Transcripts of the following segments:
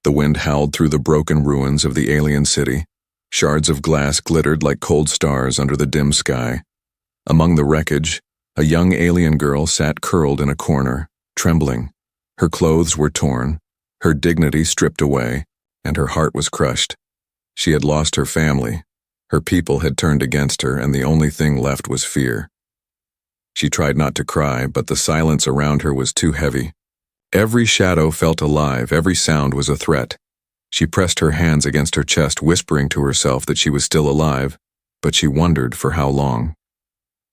The wind howled through the broken ruins of the alien city. Shards of glass glittered like cold stars under the dim sky. Among the wreckage, a young alien girl sat curled in a corner, trembling. Her clothes were torn, her dignity stripped away, and her heart was crushed. She had lost her family. Her people had turned against her, and the only thing left was fear. She tried not to cry, but the silence around her was too heavy. Every shadow felt alive, every sound was a threat. She pressed her hands against her chest, whispering to herself that she was still alive, but she wondered for how long.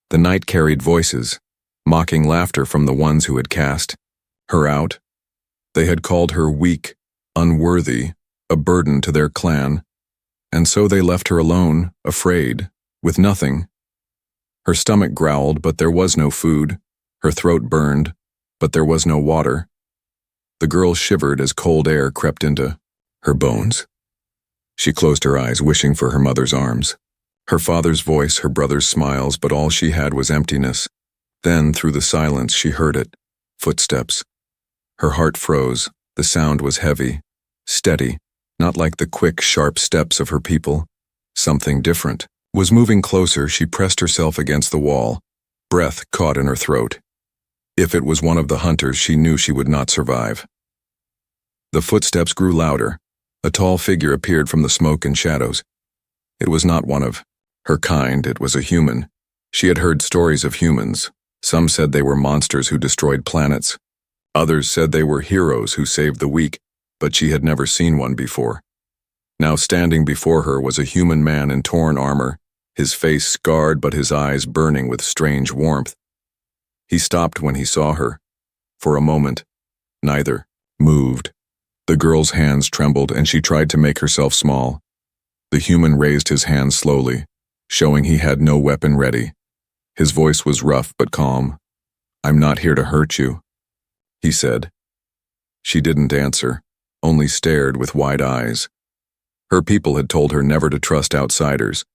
The night carried voices, mocking laughter from the ones who had cast her out. They had called her weak, unworthy, a burden to their clan, and so they left her alone, afraid, with nothing. Her stomach growled, but there was no food. Her throat burned, but there was no water. The girl shivered as cold air crept into her bones. She closed her eyes, wishing for her mother's arms. Her father's voice, her brother's smiles, but all she had was emptiness. Then, through the silence, she heard it. Footsteps. Her heart froze. The sound was heavy, steady, not like the quick, sharp steps of her people. Something different was moving closer. She pressed herself against the wall. Breath caught in her throat. If it was one of the hunters, she knew she would not survive. The footsteps grew louder. A tall figure appeared from the smoke and shadows. It was not one of her kind, it was a human. She had heard stories of humans. Some said they were monsters who destroyed planets. Others said they were heroes who saved the weak, but she had never seen one before. Now standing before her was a human man in torn armor, his face scarred but his eyes burning with strange warmth. He stopped when he saw her. For a moment, neither moved. The girl's hands trembled and she tried to make herself small. The human raised his hand slowly, showing he had no weapon ready. His voice was rough but calm. "I'm not here to hurt you," he said. She didn't answer, only stared with wide eyes. Her people had told her never to trust outsiders,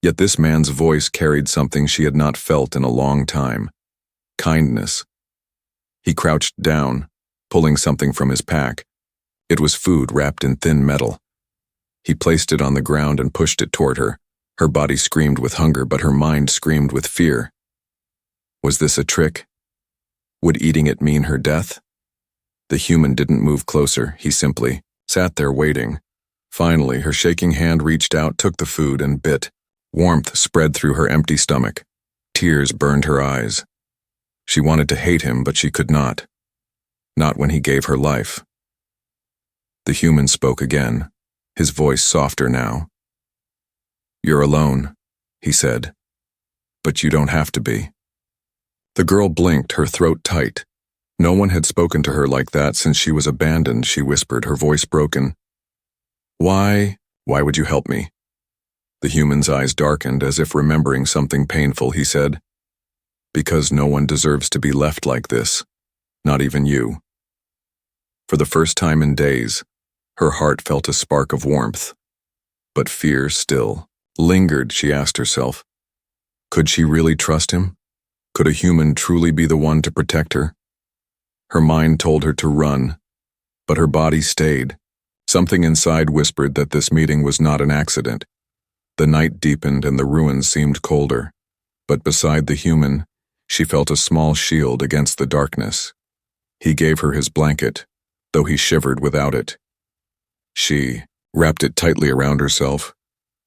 yet this man's voice carried something she had not felt in a long time. Kindness. He crouched down, pulling something from his pack. It was food wrapped in thin metal. He placed it on the ground and pushed it toward her. Her body screamed with hunger, but her mind screamed with fear. Was this a trick? Would eating it mean her death? The human didn't move closer. He simply sat there waiting. Finally, her shaking hand reached out, took the food, and bit. Warmth spread through her empty stomach. Tears burned her eyes. She wanted to hate him, but she could not. Not when he gave her life. The human spoke again, his voice softer now. "You're alone," he said. "But you don't have to be." The girl blinked, her throat tight. No one had spoken to her like that since she was abandoned, she whispered, her voice broken. Why would you help me?" The human's eyes darkened, as if remembering something painful. He said, "Because no one deserves to be left like this, not even you." For the first time in days, her heart felt a spark of warmth, but fear still lingered. She asked herself, could she really trust him? Could a human truly be the one to protect her? Her mind told her to run, but her body stayed. Something inside whispered that this meeting was not an accident. The night deepened and the ruins seemed colder, but beside the human, she felt a small shield against the darkness. He gave her his blanket, though he shivered without it. She wrapped it tightly around herself,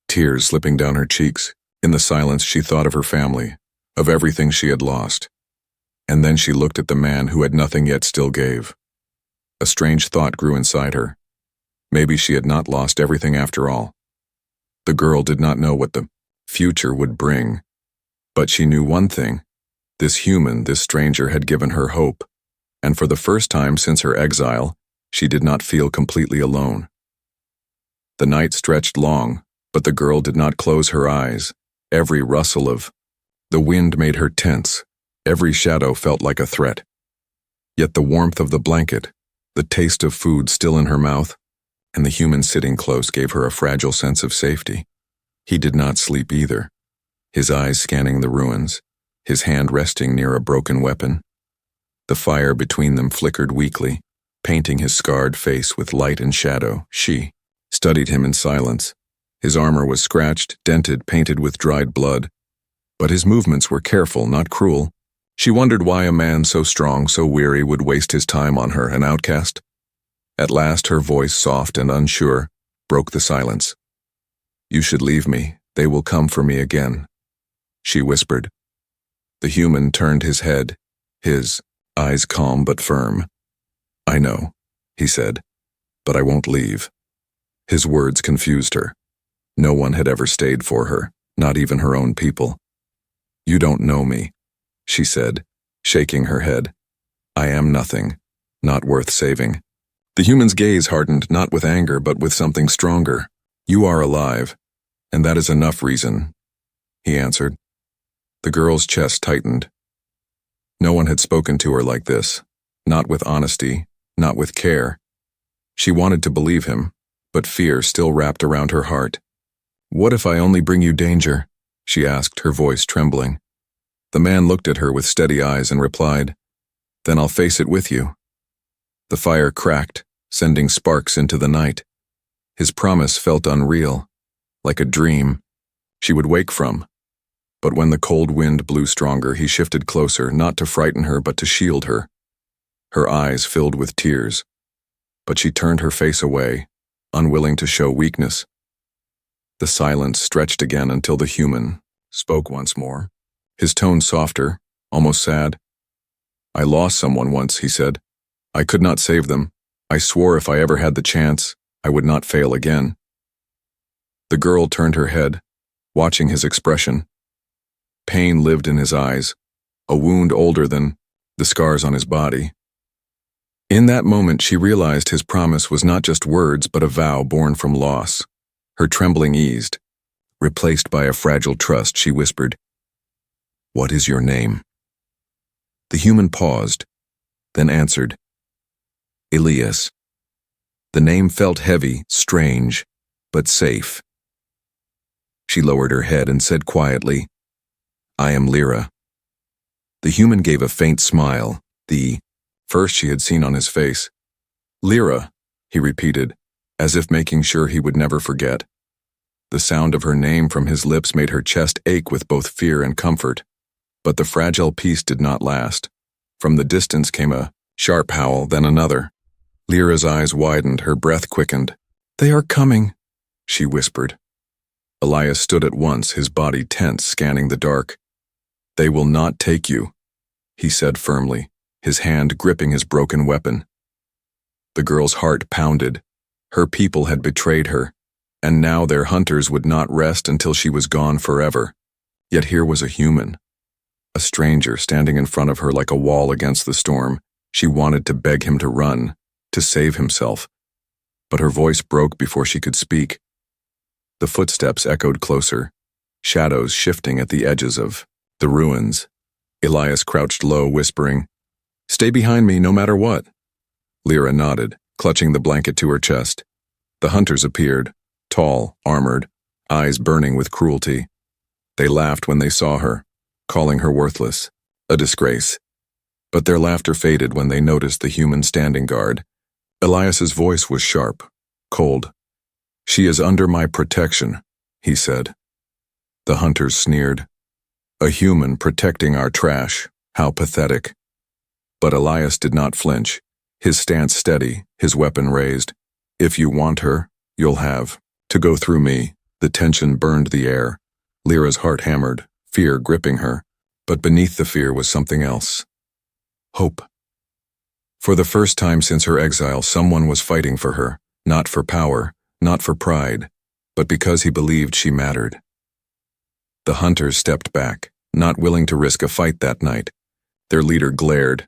tears slipping down her cheeks. In the silence, she thought of her family, of everything she had lost. And then she looked at the man who had nothing yet still gave. A strange thought grew inside her. Maybe she had not lost everything after all. The girl did not know what the future would bring, but she knew one thing. This human, this stranger, had given her hope, and for the first time since her exile, she did not feel completely alone. The night stretched long, but the girl did not close her eyes. Every rustle of the wind made her tense. Every shadow felt like a threat. Yet the warmth of the blanket, the taste of food still in her mouth, and the human sitting close gave her a fragile sense of safety. He did not sleep either, his eyes scanning the ruins, his hand resting near a broken weapon. The fire between them flickered weakly, painting his scarred face with light and shadow. She studied him in silence. His armor was scratched, dented, painted with dried blood. But his movements were careful, not cruel. She wondered why a man so strong, so weary, would waste his time on her, an outcast. At last, her voice, soft and unsure, broke the silence. "You should leave me. They will come for me again," she whispered. The human turned his head, his eyes calm but firm. "I know," he said, "but I won't leave." His words confused her. No one had ever stayed for her, not even her own people. "You don't know me," she said, shaking her head. "I am nothing, not worth saving." The human's gaze hardened, not with anger, but with something stronger. "You are alive, and that is enough reason," he answered. The girl's chest tightened. No one had spoken to her like this, not with honesty, not with care. She wanted to believe him, but fear still wrapped around her heart. "What if I only bring you danger?" she asked, her voice trembling. The man looked at her with steady eyes and replied, "Then I'll face it with you." The fire cracked, sending sparks into the night. His promise felt unreal, like a dream she would wake from. But when the cold wind blew stronger, he shifted closer, not to frighten her but to shield her. Her eyes filled with tears, but she turned her face away, unwilling to show weakness. The silence stretched again until the human spoke once more, his tone softer, almost sad. "I lost someone once," he said. "I could not save them. I swore if I ever had the chance, I would not fail again." The girl turned her head, watching his expression. Pain lived in his eyes, a wound older than the scars on his body. In that moment, she realized his promise was not just words, but a vow born from loss. Her trembling eased. Replaced by a fragile trust, she whispered, "What is your name?" The human paused, then answered, "Elias." The name felt heavy, strange, but safe. She lowered her head and said quietly, "I am Lyra." The human gave a faint smile, the first she had seen on his face. "Lyra," he repeated, as if making sure he would never forget. The sound of her name from his lips made her chest ache with both fear and comfort. But the fragile peace did not last. From the distance came a sharp howl, then another. Lyra's eyes widened, her breath quickened. "They are coming," she whispered. Elias stood at once, his body tense, scanning the dark. "They will not take you," he said firmly, his hand gripping his broken weapon. The girl's heart pounded. Her people had betrayed her, and now their hunters would not rest until she was gone forever. Yet here was a human, a stranger standing in front of her like a wall against the storm. She wanted to beg him to run, to save himself. But her voice broke before she could speak. The footsteps echoed closer, shadows shifting at the edges of the ruins. Elias crouched low, whispering, "Stay behind me no matter what." Lyra nodded, clutching the blanket to her chest. The hunters appeared, tall, armored, eyes burning with cruelty. They laughed when they saw her, calling her worthless, a disgrace. But their laughter faded when they noticed the human standing guard. Elias's voice was sharp, cold. "She is under my protection," he said. The hunters sneered. "A human protecting our trash, how pathetic." But Elias did not flinch, his stance steady, his weapon raised. "If you want her, you'll have to go through me." The tension burned the air. Lyra's heart hammered, fear gripping her. But beneath the fear was something else. Hope. For the first time since her exile, someone was fighting for her, not for power, not for pride, but because he believed she mattered. The hunters stepped back, not willing to risk a fight that night. Their leader glared.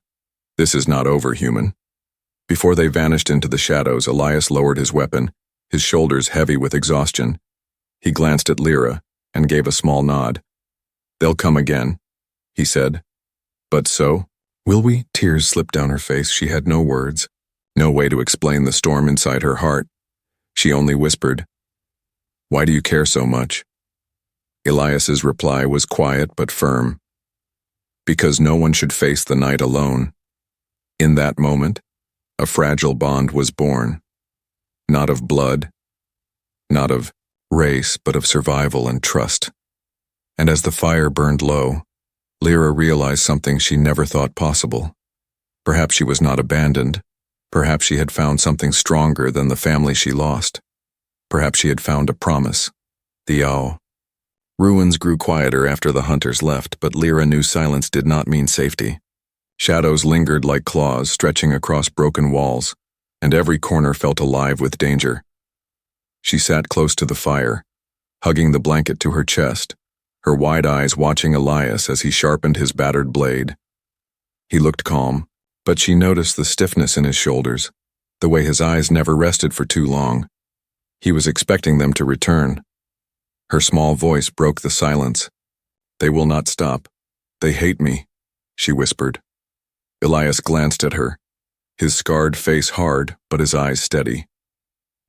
"This is not over, human." Before they vanished into the shadows, Elias lowered his weapon, his shoulders heavy with exhaustion. He glanced at Lyra and gave a small nod. "They'll come again," he said. "But so? Will we?" Tears slipped down her face. She had no words, no way to explain the storm inside her heart. She only whispered, "Why do you care so much?" Elias's reply was quiet but firm. "Because no one should face the night alone." In that moment, A fragile bond was born, not of blood, not of race, but of survival and trust. And as the fire burned low, Lyra realized something she never thought possible. Perhaps she was not abandoned. Perhaps she had found something stronger than the family she lost. Perhaps she had found a promise. The Ao. Ruins grew quieter after the hunters left, but Lyra knew silence did not mean safety. Shadows lingered like claws stretching across broken walls, and every corner felt alive with danger. She sat close to the fire, hugging the blanket to her chest, her wide eyes watching Elias as he sharpened his battered blade. He looked calm, but she noticed the stiffness in his shoulders, the way his eyes never rested for too long. He was expecting them to return. Her small voice broke the silence. "They will not stop. They hate me," she whispered. Elias glanced at her, his scarred face hard, but his eyes steady.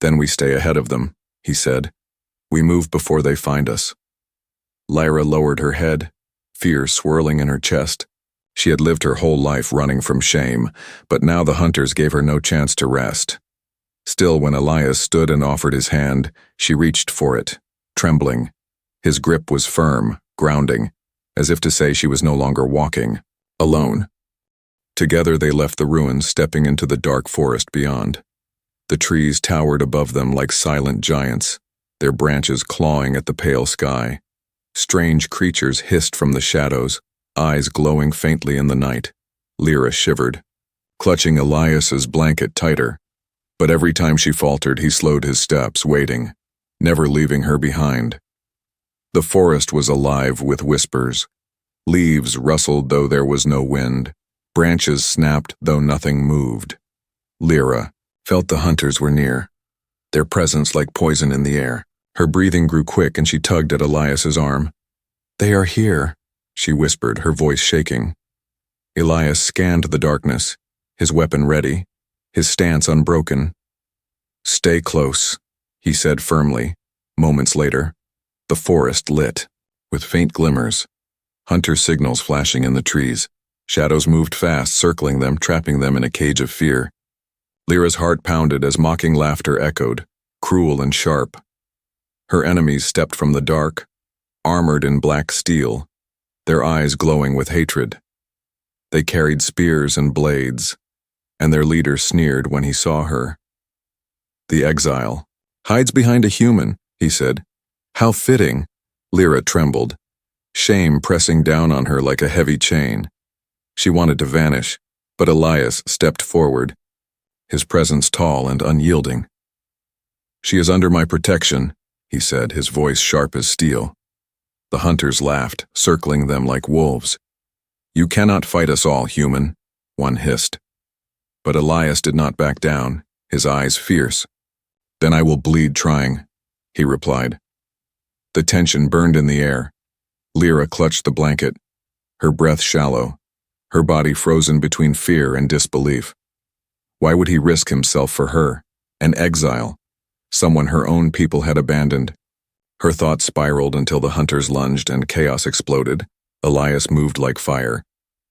"Then we stay ahead of them," he said. "We move before they find us." Lyra lowered her head, fear swirling in her chest. She had lived her whole life running from shame, but now the hunters gave her no chance to rest. Still, when Elias stood and offered his hand, she reached for it, trembling. His grip was firm, grounding, as if to say she was no longer walking, alone. Together they left the ruins, stepping into the dark forest beyond. The trees towered above them like silent giants, their branches clawing at the pale sky. Strange creatures hissed from the shadows, eyes glowing faintly in the night. Lyra shivered, clutching Elias's blanket tighter. But every time she faltered, he slowed his steps, waiting, never leaving her behind. The forest was alive with whispers. Leaves rustled though there was no wind. Branches snapped though nothing moved. Lyra felt the hunters were near, their presence like poison in the air. Her breathing grew quick and she tugged at Elias's arm. "They are here," she whispered, her voice shaking. Elias scanned the darkness, his weapon ready, his stance unbroken. "Stay close," he said firmly. Moments later, the forest lit, with faint glimmers, hunter signals flashing in the trees. Shadows moved fast, circling them, trapping them in a cage of fear. Lyra's heart pounded as mocking laughter echoed, cruel and sharp. Her enemies stepped from the dark, armored in black steel, their eyes glowing with hatred. They carried spears and blades, and their leader sneered when he saw her. "The exile hides behind a human," he said. "How fitting." Lyra trembled, shame pressing down on her like a heavy chain. She wanted to vanish, but Elias stepped forward, his presence tall and unyielding. "She is under my protection," he said, his voice sharp as steel. The hunters laughed, circling them like wolves. "You cannot fight us all, human," one hissed. But Elias did not back down, his eyes fierce. "Then I will bleed trying," he replied. The tension burned in the air. Lyra clutched the blanket, her breath shallow, her body frozen between fear and disbelief. Why would he risk himself for her, an exile, someone her own people had abandoned? Her thoughts spiraled until the hunters lunged and chaos exploded. Elias moved like fire,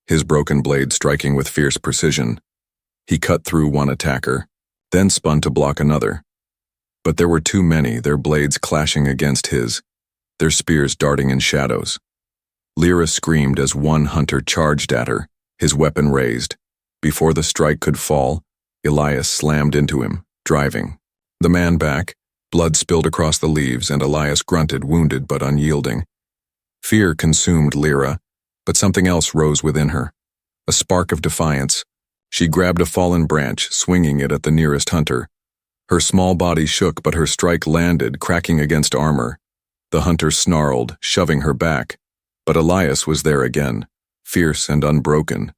his broken blade striking with fierce precision. He cut through one attacker, then spun to block another. But there were too many, their blades clashing against his, their spears darting in shadows. Lyra screamed as one hunter charged at her, his weapon raised. Before the strike could fall, Elias slammed into him, driving the man back. Blood spilled across the leaves, and Elias grunted, wounded but unyielding. Fear consumed Lyra, but something else rose within her, a spark of defiance. She grabbed a fallen branch, swinging it at the nearest hunter. Her small body shook, but her strike landed, cracking against armor. The hunter snarled, shoving her back. But Elias was there again, fierce and unbroken.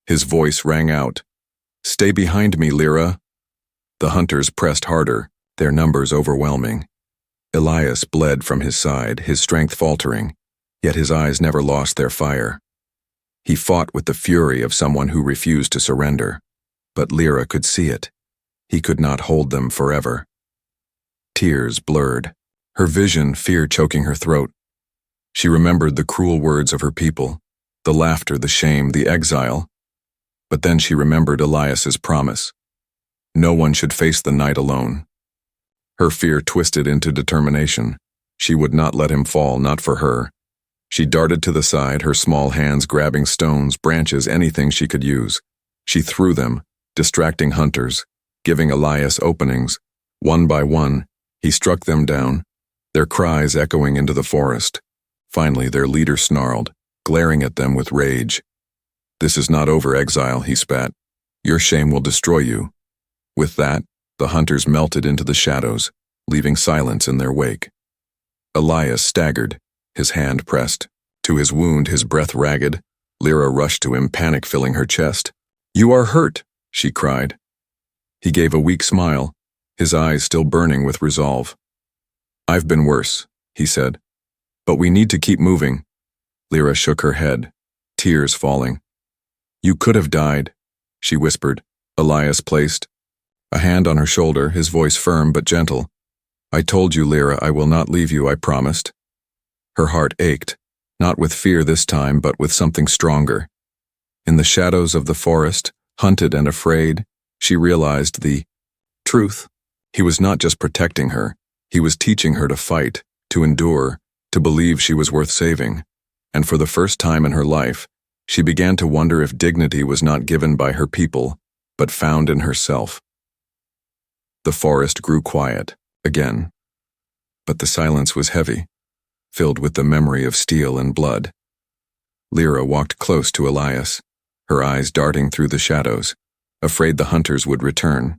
His voice rang out, "Stay behind me, Lyra." The hunters pressed harder, their numbers overwhelming. Elias bled from his side, his strength faltering, yet his eyes never lost their fire. He fought with the fury of someone who refused to surrender, but Lyra could see it. He could not hold them forever. Tears blurred, her vision fear choking her throat. She remembered the cruel words of her people, the laughter, the shame, the exile. But then she remembered Elias's promise. No one should face the night alone. Her fear twisted into determination. She would not let him fall, not for her. She darted to the side, her small hands grabbing stones, branches, anything she could use. She threw them, distracting hunters, giving Elias openings. One by one, he struck them down, their cries echoing into the forest. Finally, their leader snarled, glaring at them with rage. "This is not over, exile," he spat. "Your shame will destroy you." With that, the hunters melted into the shadows, leaving silence in their wake. Elias staggered, his hand pressed to his wound, his breath ragged. Lyra rushed to him, panic filling her chest. "You are hurt," she cried. He gave a weak smile, his eyes still burning with resolve. "I've been worse," he said. "But we need to keep moving." Lyra shook her head, tears falling. "You could have died," she whispered. Elias placed a hand on her shoulder, his voice firm but gentle. "I told you, Lyra, I will not leave you, I promised." Her heart ached, not with fear this time, but with something stronger. In the shadows of the forest, hunted and afraid, she realized the truth. He was not just protecting her, he was teaching her to fight, to endure, to believe she was worth saving. And for the first time in her life, she began to wonder if dignity was not given by her people, but found in herself. The forest grew quiet, again. But the silence was heavy, filled with the memory of steel and blood. Lyra walked close to Elias, her eyes darting through the shadows, afraid the hunters would return.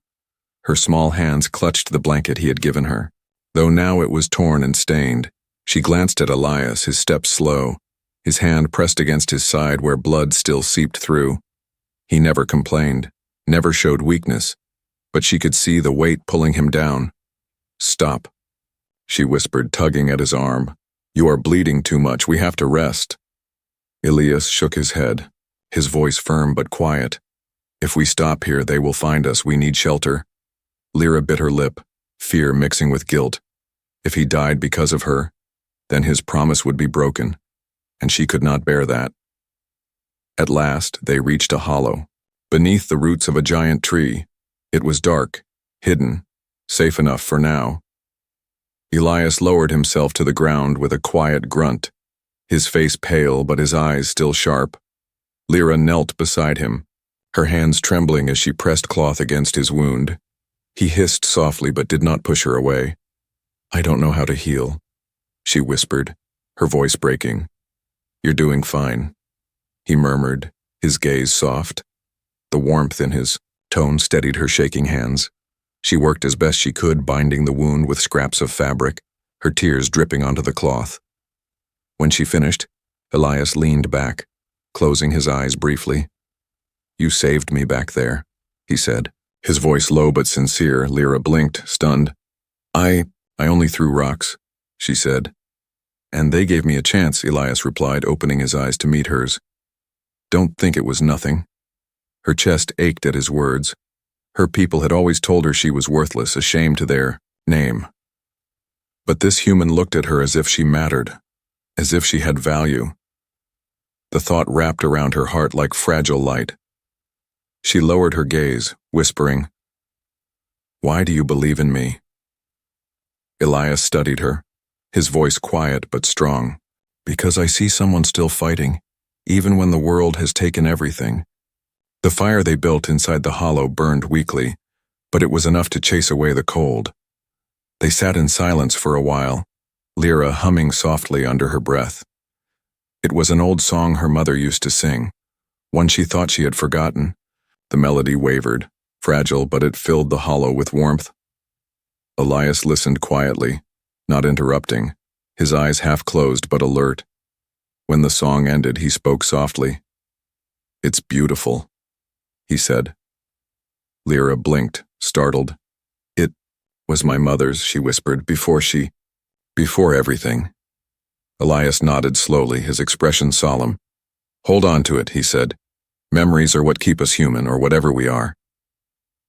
Her small hands clutched the blanket he had given her. Though now it was torn and stained, she glanced at Elias, his steps slow, his hand pressed against his side where blood still seeped through. He never complained, never showed weakness, but she could see the weight pulling him down. "Stop," she whispered, tugging at his arm. "You are bleeding too much, we have to rest." Elias shook his head, his voice firm but quiet. "If we stop here, they will find us, we need shelter." Lyra bit her lip, fear mixing with guilt. If he died because of her, then his promise would be broken, and she could not bear that. At last, they reached a hollow, beneath the roots of a giant tree. It was dark, hidden, safe enough for now. Elias lowered himself to the ground with a quiet grunt, his face pale but his eyes still sharp. Lyra knelt beside him, her hands trembling as she pressed cloth against his wound. He hissed softly but did not push her away. "I don't know how to heal," she whispered, her voice breaking. "You're doing fine," he murmured, his gaze soft. The warmth in his tone steadied her shaking hands. She worked as best she could, binding the wound with scraps of fabric, her tears dripping onto the cloth. When she finished, Elias leaned back, closing his eyes briefly. "You saved me back there," he said, his voice low but sincere. Lyra blinked, stunned. I only threw rocks," she said. "And they gave me a chance," Elias replied, opening his eyes to meet hers. "Don't think it was nothing." Her chest ached at his words. Her people had always told her she was worthless, a shame to their name. But this human looked at her as if she mattered, as if she had value. The thought wrapped around her heart like fragile light. She lowered her gaze, whispering, "Why do you believe in me?" Elias studied her, his voice quiet but strong. "Because I see someone still fighting, even when the world has taken everything." The fire they built inside the hollow burned weakly, but it was enough to chase away the cold. They sat in silence for a while, Lyra humming softly under her breath. It was an old song her mother used to sing, one she thought she had forgotten. The melody wavered, fragile, but it filled the hollow with warmth. Elias listened quietly, not interrupting, his eyes half closed but alert. When the song ended, he spoke softly. "It's beautiful," he said. Lyra blinked, startled. "It was my mother's," she whispered, before everything." Elias nodded slowly, his expression solemn. "Hold on to it," he said. "Memories are what keep us human, or whatever we are."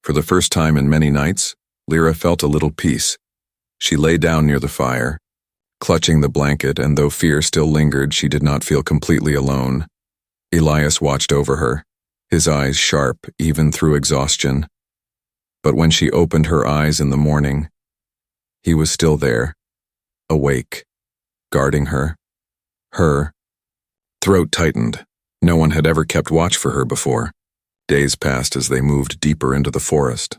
For the first time in many nights, Lyra felt a little peace. She lay down near the fire, clutching the blanket, and though fear still lingered, she did not feel completely alone. Elias watched over her, his eyes sharp even through exhaustion. But when she opened her eyes in the morning, he was still there, awake, guarding her. Her throat tightened. No one had ever kept watch for her before. Days passed as they moved deeper into the forest.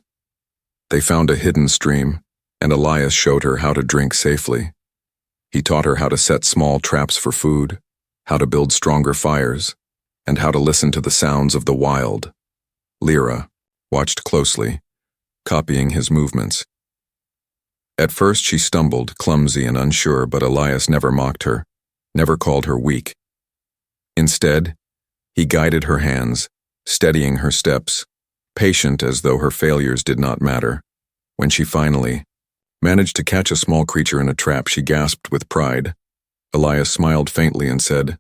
They found a hidden stream, and Elias showed her how to drink safely. He taught her how to set small traps for food, how to build stronger fires, and how to listen to the sounds of the wild. Lyra watched closely, copying his movements. At first she stumbled, clumsy and unsure, but Elias never mocked her, never called her weak. Instead, he guided her hands, steadying her steps, patient as though her failures did not matter. When she finally managed to catch a small creature in a trap, she gasped with pride. Elias smiled faintly and said,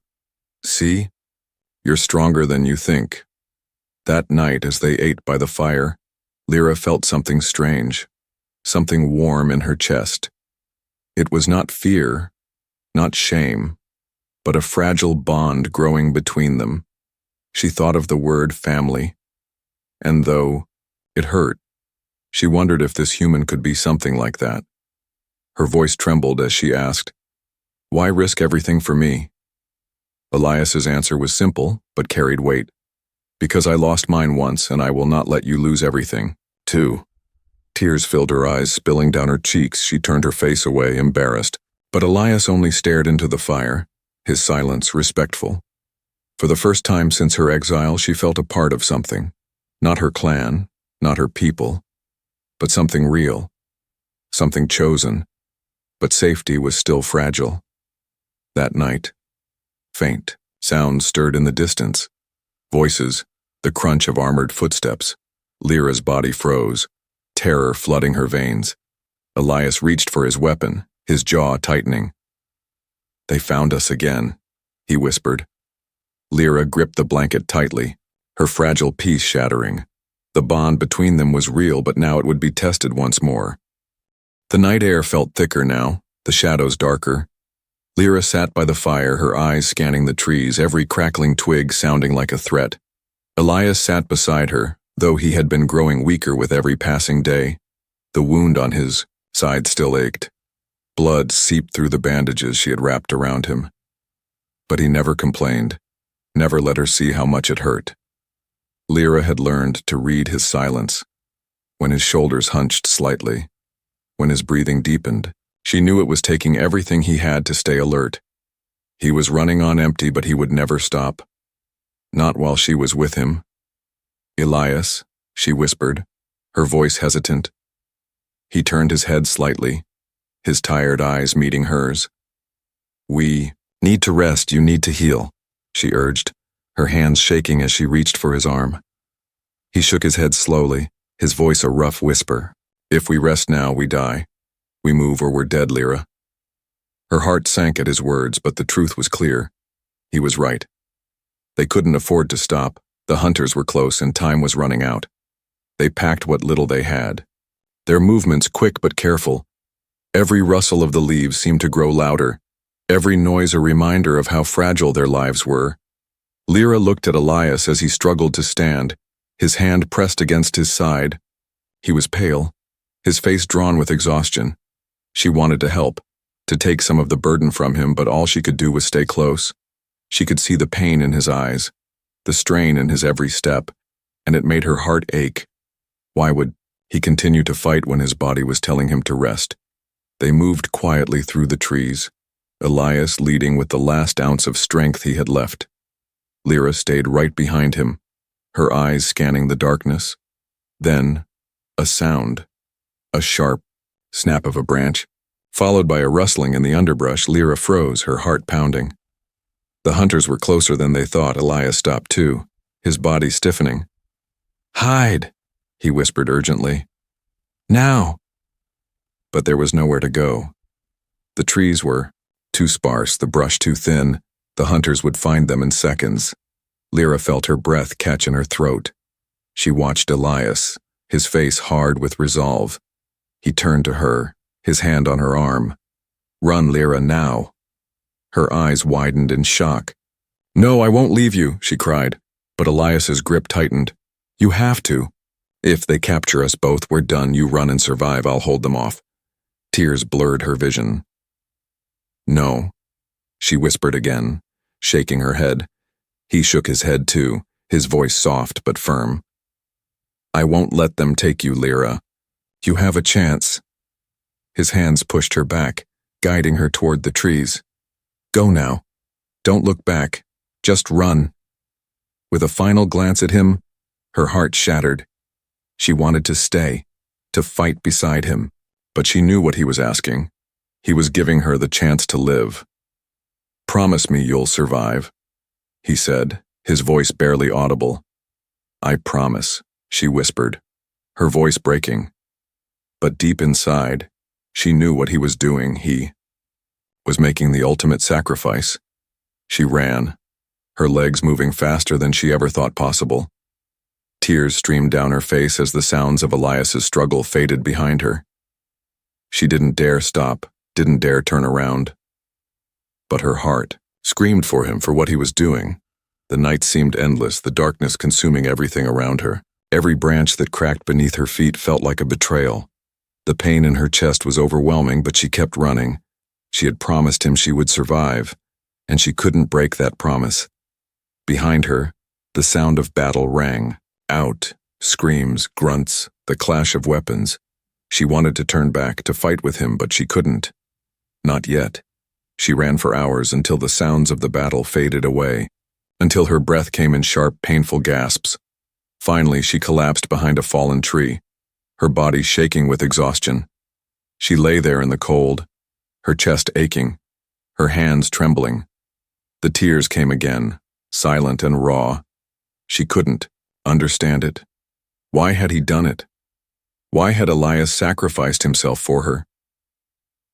"See, you're stronger than you think." That night, as they ate by the fire, Lyra felt something strange, something warm in her chest. It was not fear, not shame, but a fragile bond growing between them. She thought of the word family, and though it hurt, she wondered if this human could be something like that. Her voice trembled as she asked, "Why risk everything for me?" Elias's answer was simple, but carried weight. "Because I lost mine once, and I will not let you lose everything, too." Tears filled her eyes, spilling down her cheeks. She turned her face away, embarrassed. But Elias only stared into the fire, his silence respectful. For the first time since her exile, she felt a part of something. Not her clan, not her people, but something real, something chosen. But safety was still fragile. That night, faint sounds stirred in the distance. Voices, the crunch of armored footsteps. Lyra's body froze, terror flooding her veins. Elias reached for his weapon, his jaw tightening. "They found us again," he whispered. Lyra gripped the blanket tightly, her fragile peace shattering. The bond between them was real, but now it would be tested once more. The night air felt thicker now, the shadows darker. Lyra sat by the fire, her eyes scanning the trees, every crackling twig sounding like a threat. Elias sat beside her, though he had been growing weaker with every passing day. The wound on his side still ached. Blood seeped through the bandages she had wrapped around him. But he never complained, never let her see how much it hurt. Lyra had learned to read his silence. When his shoulders hunched slightly, when his breathing deepened, she knew it was taking everything he had to stay alert. He was running on empty, but he would never stop. Not while she was with him. "Elias," she whispered, her voice hesitant. He turned his head slightly, his tired eyes meeting hers. "We need to rest, you need to heal," she urged, her hands shaking as she reached for his arm. He shook his head slowly, his voice a rough whisper. "If we rest now, we die. We move or we're dead, Lyra." Her heart sank at his words, but the truth was clear. He was right. They couldn't afford to stop. The hunters were close and time was running out. They packed what little they had. Their movements quick but careful. Every rustle of the leaves seemed to grow louder, every noise a reminder of how fragile their lives were. Lyra looked at Elias as he struggled to stand, his hand pressed against his side. He was pale, his face drawn with exhaustion. She wanted to help, to take some of the burden from him, but all she could do was stay close. She could see the pain in his eyes, the strain in his every step, and it made her heart ache. Why would he continue to fight when his body was telling him to rest? They moved quietly through the trees, Elias leading with the last ounce of strength he had left. Lyra stayed right behind him, her eyes scanning the darkness. Then, a sound, a sharp snap of a branch, followed by a rustling in the underbrush. Lyra froze, her heart pounding. The hunters were closer than they thought. Elias stopped too, his body stiffening. "Hide," he whispered urgently. "Now." But there was nowhere to go. The trees were too sparse, the brush too thin. The hunters would find them in seconds. Lyra felt her breath catch in her throat. She watched Elias, his face hard with resolve. He turned to her, his hand on her arm. "Run, Lyra, now." Her eyes widened in shock. "No, I won't leave you," she cried, but Elias's grip tightened. "You have to. If they capture us both, we're done. You run and survive, I'll hold them off. Tears blurred her vision. No, she whispered again, shaking her head. He shook his head too, his voice soft but firm. I won't let them take you, Lyra. You have a chance. His hands pushed her back, guiding her toward the trees. Go now. Don't look back. Just run. With a final glance at him, her heart shattered. She wanted to stay, to fight beside him, but she knew what he was asking. He was giving her the chance to live. Promise me you'll survive, he said, his voice barely audible. I promise, she whispered, her voice breaking. But deep inside, she knew what he was doing. He was making the ultimate sacrifice. She ran, her legs moving faster than she ever thought possible. Tears streamed down her face as the sounds of Elias's struggle faded behind her. She didn't dare stop, didn't dare turn around. But her heart screamed for him, for what he was doing. The night seemed endless, the darkness consuming everything around her. Every branch that cracked beneath her feet felt like a betrayal. The pain in her chest was overwhelming, but she kept running. She had promised him she would survive, and she couldn't break that promise. Behind her, the sound of battle rang out, screams, grunts, the clash of weapons. She wanted to turn back, to fight with him, but she couldn't. Not yet. She ran for hours until the sounds of the battle faded away, until her breath came in sharp, painful gasps. Finally, she collapsed behind a fallen tree, her body shaking with exhaustion. She lay there in the cold, her chest aching, her hands trembling. The tears came again, silent and raw. She couldn't understand it. Why had he done it? Why had Elias sacrificed himself for her?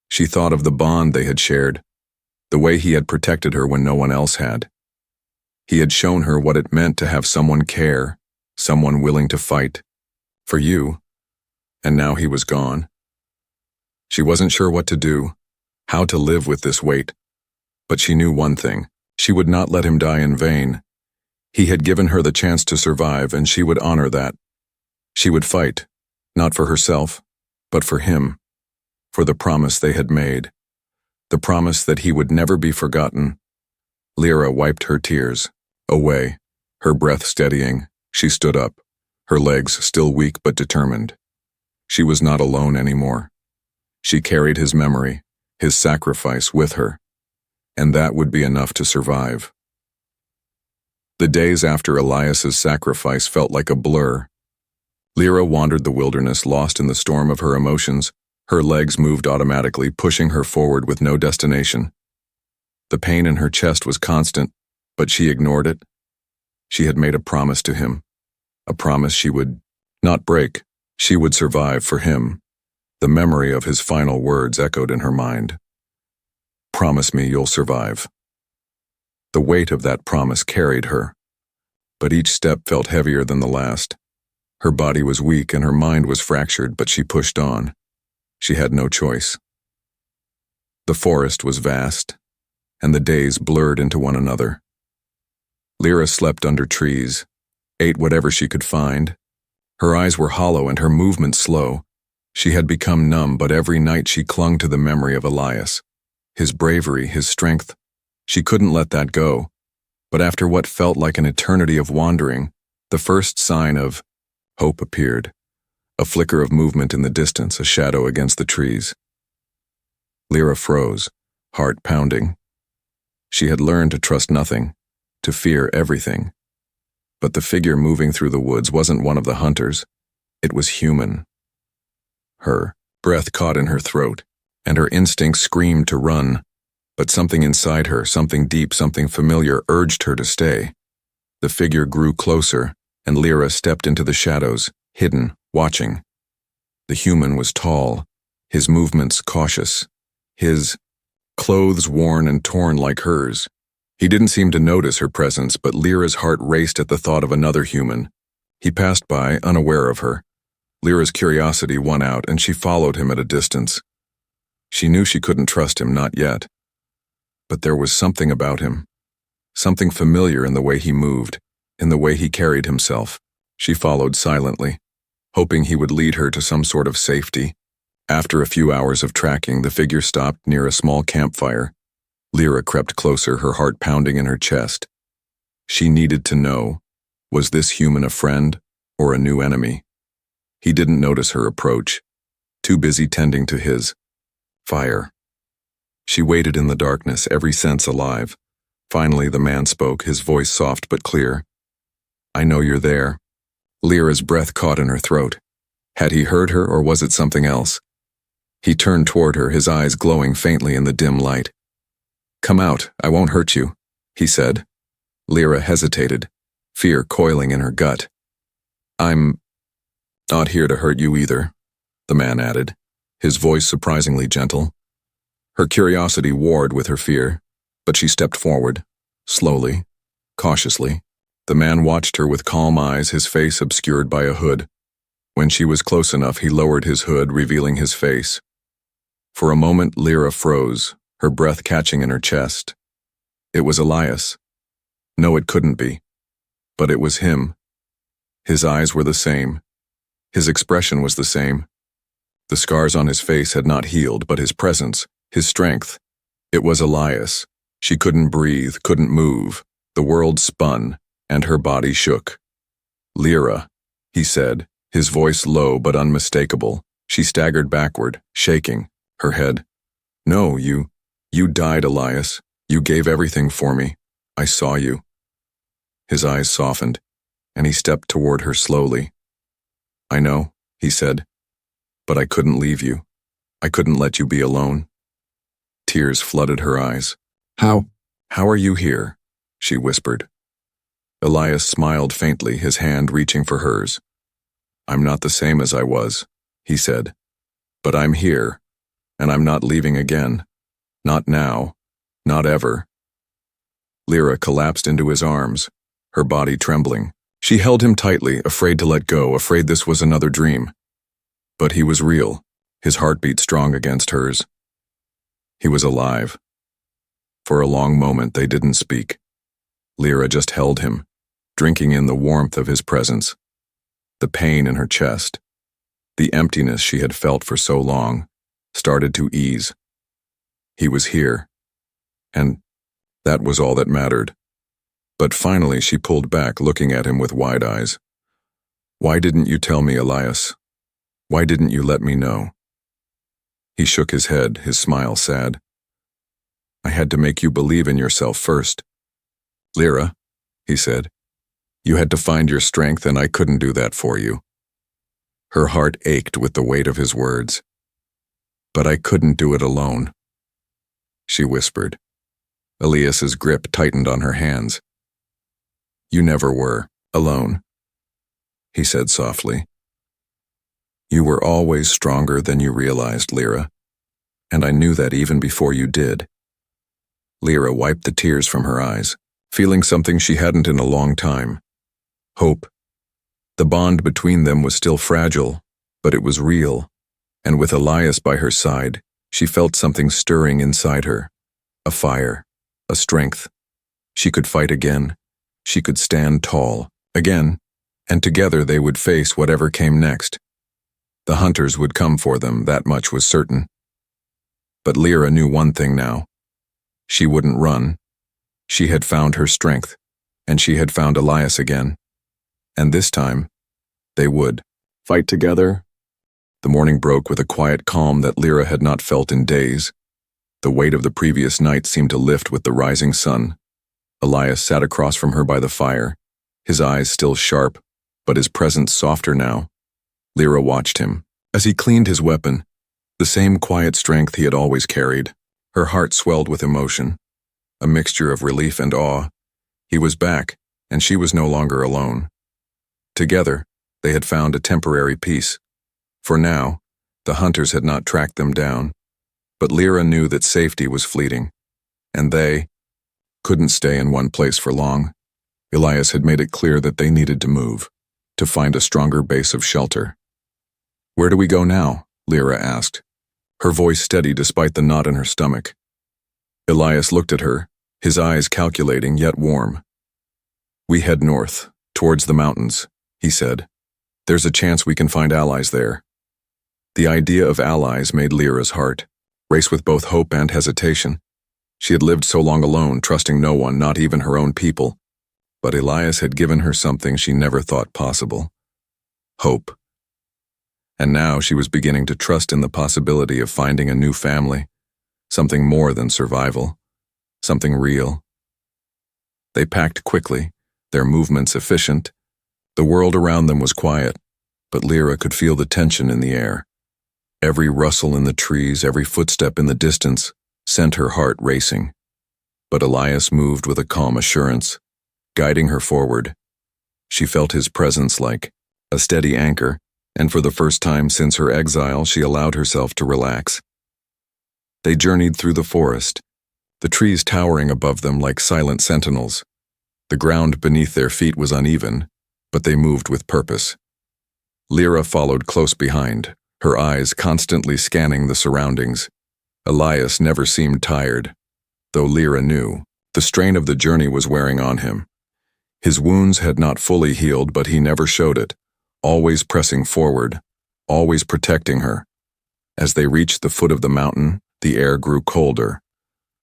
She thought of the bond they had shared, the way he had protected her when no one else had. He had shown her what it meant to have someone care, someone willing to fight. For you. And now he was gone. She wasn't sure what to do, how to live with this weight. But she knew one thing. She would not let him die in vain. He had given her the chance to survive, and she would honor that. She would fight, not for herself, but for him, for the promise they had made, the promise that he would never be forgotten. Lyra wiped her tears away, her breath steadying. She stood up, her legs still weak but determined. She was not alone anymore. She carried his memory, his sacrifice with her, and that would be enough to survive. The days after Elias's sacrifice felt like a blur. Lyra wandered the wilderness, lost in the storm of her emotions. Her legs moved automatically, pushing her forward with no destination. The pain in her chest was constant, but she ignored it. She had made a promise to him, a promise she would not break. She would survive for him. The memory of his final words echoed in her mind. Promise me you'll survive. The weight of that promise carried her, but each step felt heavier than the last. Her body was weak and her mind was fractured, but she pushed on. She had no choice. The forest was vast, and the days blurred into one another. Lyra slept under trees, ate whatever she could find. Her eyes were hollow and her movement slow. She had become numb, but every night she clung to the memory of Elias, his bravery, his strength. She couldn't let that go. But after what felt like an eternity of wandering, the first sign of hope appeared. A flicker of movement in the distance, a shadow against the trees. Lyra froze, heart pounding. She had learned to trust nothing, to fear everything. But the figure moving through the woods wasn't one of the hunters. It was human. Her breath caught in her throat, and her instinct screamed to run. But something inside her, something deep, something familiar, urged her to stay. The figure grew closer, and Lyra stepped into the shadows, hidden, watching. The human was tall, his movements cautious, his clothes worn and torn like hers. He didn't seem to notice her presence, but Lyra's heart raced at the thought of another human. He passed by, unaware of her. Lyra's curiosity won out, and she followed him at a distance. She knew she couldn't trust him, not yet. But there was something about him, something familiar in the way he moved, in the way he carried himself. She followed silently. hoping he would lead her to some sort of safety. After a few hours of tracking, the figure stopped near a small campfire. Lyra crept closer, her heart pounding in her chest. She needed to know, was this human a friend or a new enemy? He didn't notice her approach, too busy tending to his fire. She waited in the darkness, every sense alive. Finally, the man spoke, his voice soft but clear. "I know you're there." Lyra's breath caught in her throat. Had he heard her, or was it something else? He turned toward her, his eyes glowing faintly in the dim light. "Come out, I won't hurt you," he said. Lyra hesitated, fear coiling in her gut. "I'm not here to hurt you either," the man added, his voice surprisingly gentle. Her curiosity warred with her fear, but she stepped forward, slowly, cautiously. The man watched her with calm eyes, his face obscured by a hood. When she was close enough, he lowered his hood, revealing his face. For a moment, Lyra froze, her breath catching in her chest. It was Elias. No, it couldn't be. But it was him. His eyes were the same. His expression was the same. The scars on his face had not healed, but his presence, his strength. It was Elias. She couldn't breathe, couldn't move. The world spun, and her body shook. "Lyra," he said, his voice low but unmistakable. She staggered backward, shaking, her head. "No, you died, Elias. You gave everything for me. I saw you." His eyes softened, and he stepped toward her slowly. "I know," he said, "but I couldn't leave you. I couldn't let you be alone." Tears flooded her eyes. How are you here?" she whispered. Elias smiled faintly, his hand reaching for hers. "I'm not the same as I was," he said. "But I'm here, and I'm not leaving again. Not now. Not ever." Lyra collapsed into his arms, her body trembling. She held him tightly, afraid to let go, afraid this was another dream. But he was real, his heartbeat strong against hers. He was alive. For a long moment they didn't speak. Lyra just held him, drinking in the warmth of his presence. The pain in her chest, the emptiness she had felt for so long, started to ease. He was here, and that was all that mattered. But finally she pulled back, looking at him with wide eyes. "Why didn't you tell me, Elias? Why didn't you let me know?" He shook his head, his smile sad. "I had to make you believe in yourself first. Lyra," he said, "you had to find your strength, and I couldn't do that for you." Her heart ached with the weight of his words. "But I couldn't do it alone," she whispered. Elias's grip tightened on her hands. "You never were alone," he said softly. "You were always stronger than you realized, Lyra, and I knew that even before you did." Lyra wiped the tears from her eyes, feeling something she hadn't in a long time. Hope. The bond between them was still fragile, but it was real, and with Elias by her side, she felt something stirring inside her. A fire, a strength. She could fight again. She could stand tall, again, and together they would face whatever came next. The hunters would come for them, that much was certain. But Lyra knew one thing now. She wouldn't run. She had found her strength, and she had found Elias again. And this time, they would fight together. The morning broke with a quiet calm that Lyra had not felt in days. The weight of the previous night seemed to lift with the rising sun. Elias sat across from her by the fire, his eyes still sharp, but his presence softer now. Lyra watched him. As he cleaned his weapon, the same quiet strength he had always carried. Her heart swelled with emotion, a mixture of relief and awe. He was back, and she was no longer alone. Together, they had found a temporary peace. For now, the hunters had not tracked them down, but Lyra knew that safety was fleeting, and they couldn't stay in one place for long. Elias had made it clear that they needed to move, to find a stronger base of shelter. "Where do we go now?" Lyra asked, her voice steady despite the knot in her stomach. Elias looked at her, his eyes calculating yet warm. "We head north, towards the mountains," he said. There's a chance we can find allies there. The idea of allies made Lyra's heart race with both hope and hesitation. She had lived so long alone, trusting no one, not even her own people. But Elias had given her something she never thought possible: hope. And now she was beginning to trust in the possibility of finding a new family, something more than survival, something real. They packed quickly, their movements efficient. The world around them was quiet, but Lyra could feel the tension in the air. Every rustle in the trees, every footstep in the distance, sent her heart racing. But Elias moved with a calm assurance, guiding her forward. She felt his presence like a steady anchor, and for the first time since her exile, she allowed herself to relax. They journeyed through the forest, the trees towering above them like silent sentinels. The ground beneath their feet was uneven, but they moved with purpose. Lyra followed close behind, her eyes constantly scanning the surroundings. Elias never seemed tired, though Lyra knew the strain of the journey was wearing on him. His wounds had not fully healed, but he never showed it, always pressing forward, always protecting her. As they reached the foot of the mountain, the air grew colder.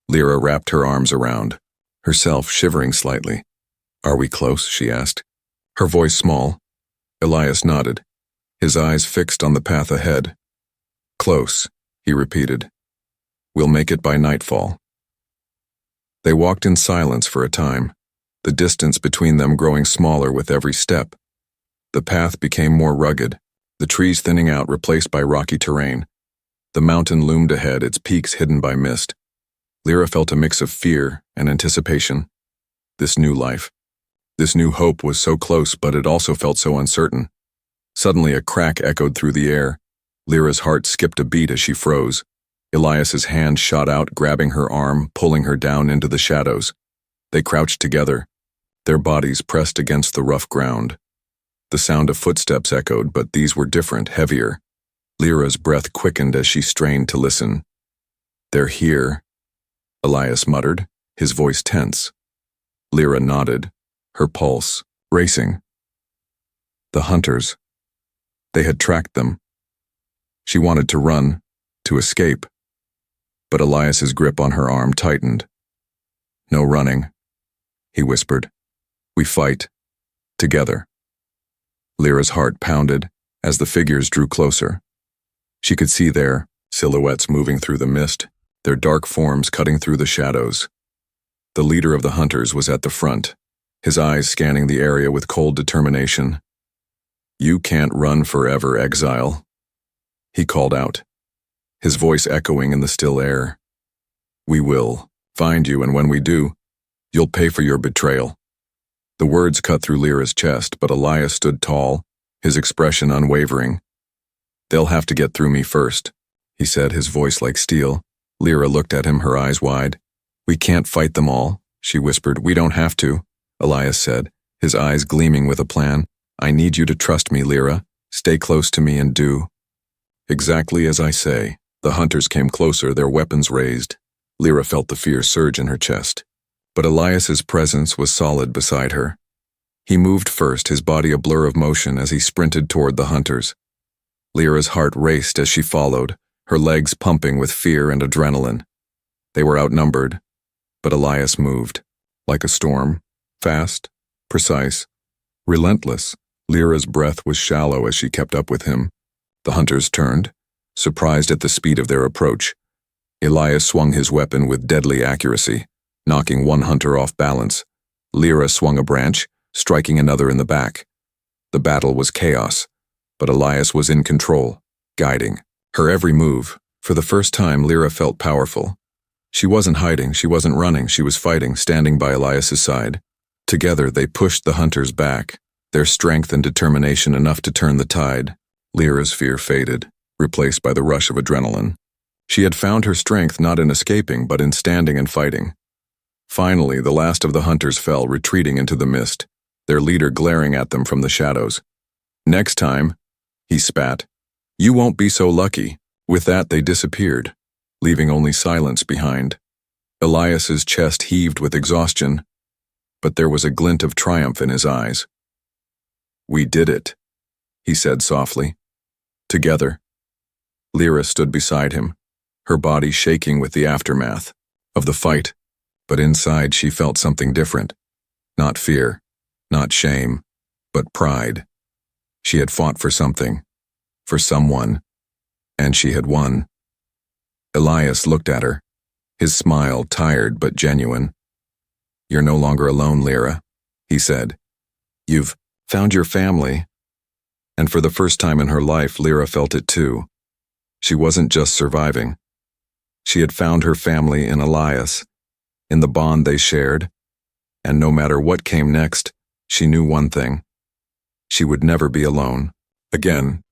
Lyra wrapped her arms around, herself shivering slightly. "Are we close?" she asked, her voice small. Elias nodded, his eyes fixed on the path ahead. "Close," he repeated. "We'll make it by nightfall." They walked in silence for a time, the distance between them growing smaller with every step. The path became more rugged, the trees thinning out, replaced by rocky terrain. The mountain loomed ahead, its peaks hidden by mist. Lyra felt a mix of fear and anticipation. This new life, this new hope was so close, but it also felt so uncertain. Suddenly a crack echoed through the air. Lyra's heart skipped a beat as she froze. Elias's hand shot out, grabbing her arm, pulling her down into the shadows. They crouched together, their bodies pressed against the rough ground. The sound of footsteps echoed, but these were different, heavier. Lyra's breath quickened as she strained to listen. "They're here," Elias muttered, his voice tense. Lyra nodded, her pulse racing. The hunters. They had tracked them. She wanted to run, to escape. But Elias's grip on her arm tightened. "No running," he whispered. "We fight. Together." Lyra's heart pounded as the figures drew closer. She could see their silhouettes moving through the mist, their dark forms cutting through the shadows. The leader of the hunters was at the front, his eyes scanning the area with cold determination. "You can't run forever, exile," he called out, his voice echoing in the still air. "We will find you, and when we do, you'll pay for your betrayal." The words cut through Lyra's chest, but Elias stood tall, his expression unwavering. "They'll have to get through me first," he said, his voice like steel. Lyra looked at him, her eyes wide. "We can't fight them all," she whispered. "We don't have to," Elias said, his eyes gleaming with a plan. "I need you to trust me, Lyra. Stay close to me and do exactly as I say." The hunters came closer, their weapons raised. Lyra felt the fear surge in her chest. But Elias's presence was solid beside her. He moved first, his body a blur of motion as he sprinted toward the hunters. Lyra's heart raced as she followed, her legs pumping with fear and adrenaline. They were outnumbered, but Elias moved, like a storm, fast, precise, relentless. Lyra's breath was shallow as she kept up with him. The hunters turned, surprised at the speed of their approach. Elias swung his weapon with deadly accuracy, knocking one hunter off balance. Lyra swung a branch, striking another in the back. The battle was chaos, but Elias was in control, guiding her every move. For the first time, Lyra felt powerful. She wasn't hiding, she wasn't running, she was fighting, standing by Elias's side. Together, they pushed the hunters back, their strength and determination enough to turn the tide. Lyra's fear faded, replaced by the rush of adrenaline. She had found her strength not in escaping, but in standing and fighting. Finally, the last of the hunters fell, retreating into the mist, their leader glaring at them from the shadows. "Next time," he spat, "you won't be so lucky." With that, they disappeared, leaving only silence behind. Elias's chest heaved with exhaustion, but there was a glint of triumph in his eyes. "We did it," he said softly. Together. Lyra stood beside him, her body shaking with the aftermath of the fight, but inside she felt something different. Not fear, not shame, but pride. She had fought for something, for someone, and she had won. Elias looked at her, his smile tired but genuine. "You're no longer alone, Lyra," he said. "You've found your family." And for the first time in her life, Lyra felt it too. She wasn't just surviving. She had found her family in Elias, in the bond they shared, and no matter what came next, she knew one thing. She would never be alone again.